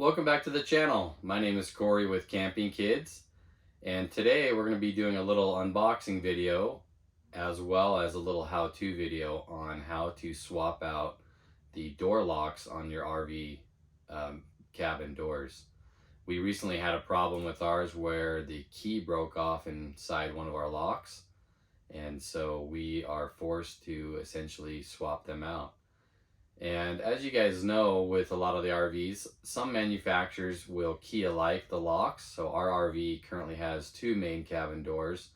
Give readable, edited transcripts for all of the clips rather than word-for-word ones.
Welcome back to the channel. My name is Corey with Camping Kids, and today we're going to be doing a little unboxing video as well as a little how-to video on how to swap out the door locks on your RV cabin doors. We recently had a problem with ours where the key broke off inside one of our locks, and so we are forced to essentially swap them out. And as you guys know, with a lot of the RVs, some manufacturers will key alike the locks. So our RV currently has two main cabin doors,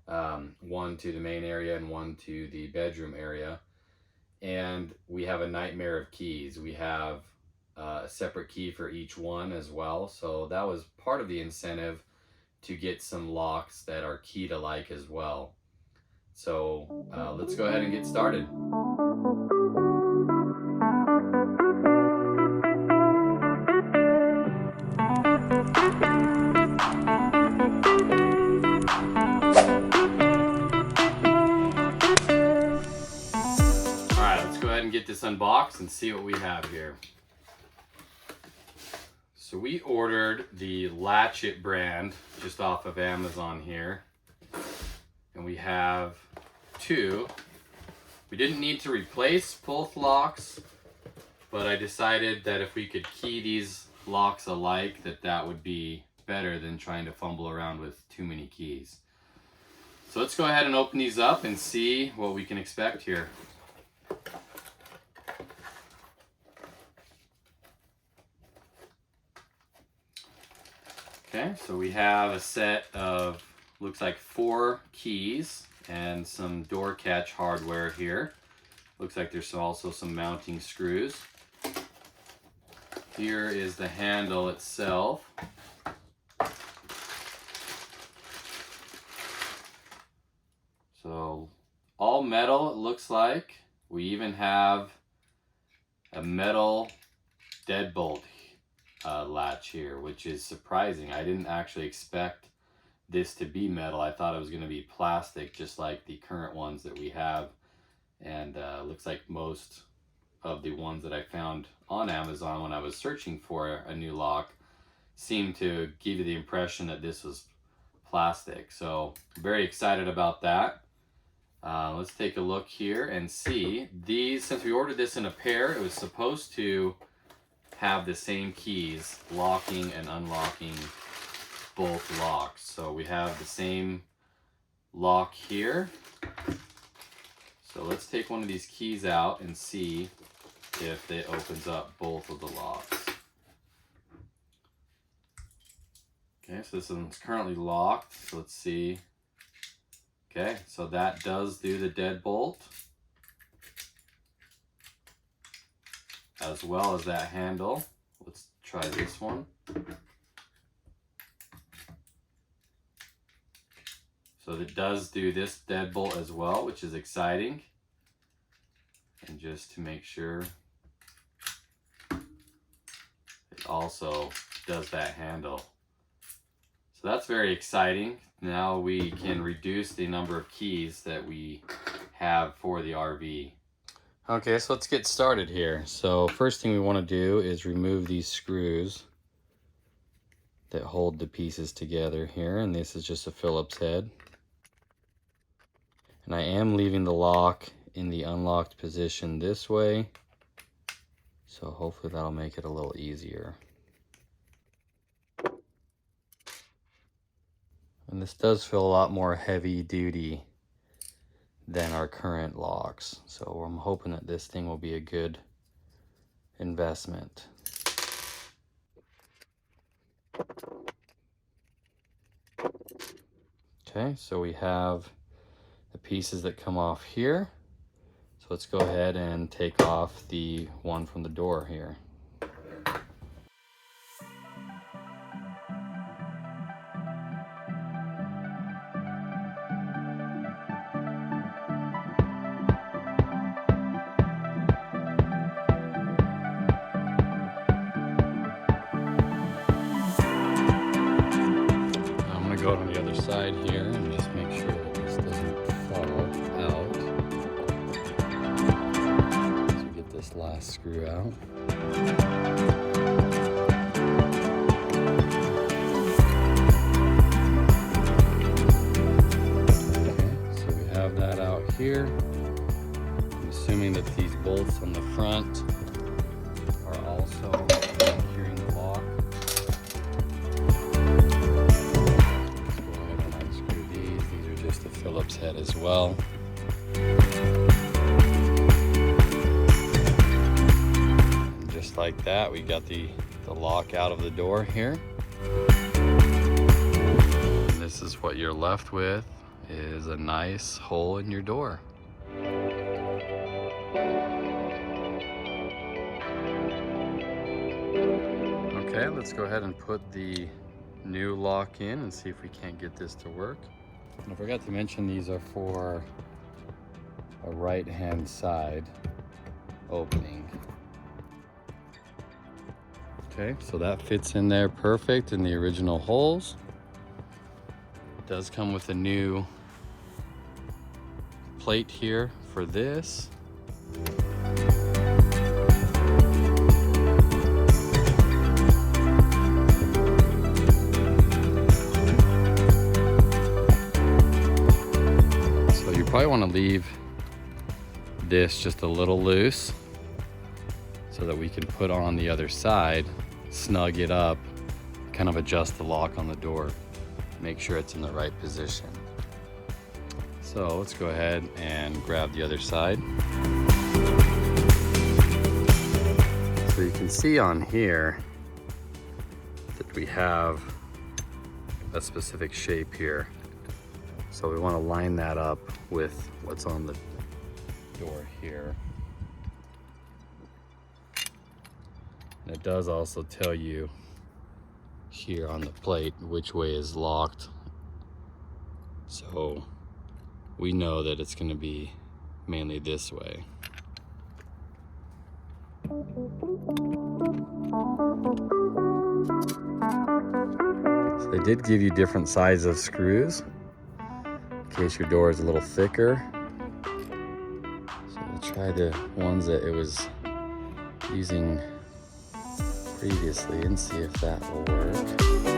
one to the main area and one to the bedroom area. And we have a nightmare of keys. We have a separate key for each one as well. So that was part of the incentive to get some locks that are keyed alike as well. So let's go ahead and get started. Get this unboxed and see what we have here. So we ordered the Latch-IT brand just off of Amazon here, and we have two. We didn't need to replace both locks, but I decided that if we could key these locks alike, that would be better than trying to fumble around with too many keys. So let's go ahead and open these up and see what we can expect here. Okay, so we have a set of, looks like 4 keys and some door catch hardware here. Looks like there's also some mounting screws. Here is the handle itself. So all metal, it looks like. We even have a metal deadbolt latch here, which is surprising. I didn't actually expect this to be metal. I thought it was going to be plastic, just like the current ones that we have. And looks like most of the ones that I found on Amazon when I was searching for a new lock seemed to give you the impression that this was plastic. So very excited about that. Let's take a look here and see. These, since we ordered this in a pair, it was supposed to have the same keys locking and unlocking both locks. So we have the same lock here. So let's take one of these keys out and see if it opens up both of the locks. Okay, so this one's currently locked. So let's see. Okay, so that does do the deadbolt, as well as that handle. Let's try this one. So it does do this deadbolt as well, which is exciting. And just to make sure, it also does that handle. So that's very exciting. Now we can reduce the number of keys that we have for the RV. Okay, so let's get started here. So first thing we want to do is remove these screws that hold the pieces together here, and this is just a Phillips head. And I am leaving the lock in the unlocked position this way, so hopefully that'll make it a little easier. And this does feel a lot more heavy duty than our current locks. So I'm hoping that this thing will be a good investment. Okay, so we have the pieces that come off here. So let's go ahead and take off the one from the door here. Go on the other side here and just make sure that this doesn't fall out. So get this last screw out. well. And just like that, we got the lock out of the door here. And this is what you're left with, is a nice hole in your door. Okay, let's go ahead and put the new lock in and see if we can't get this to work. And I forgot to mention, these are for a right-hand side opening. Okay, so that fits in there perfect in the original holes. It does come with a new plate here for this. So you probably want to leave this just a little loose so that we can put on the other side, snug it up, kind of adjust the lock on the door, make sure it's in the right position. So let's go ahead and grab the other side. So you can see on here that we have a specific shape here. So we want to line that up with what's on the door here. And it does also tell you here on the plate which way is locked. So we know that it's going to be mainly this way. So they did give you different sizes of screws in case your door is a little thicker. So we'll try the ones that it was using previously and see if that will work.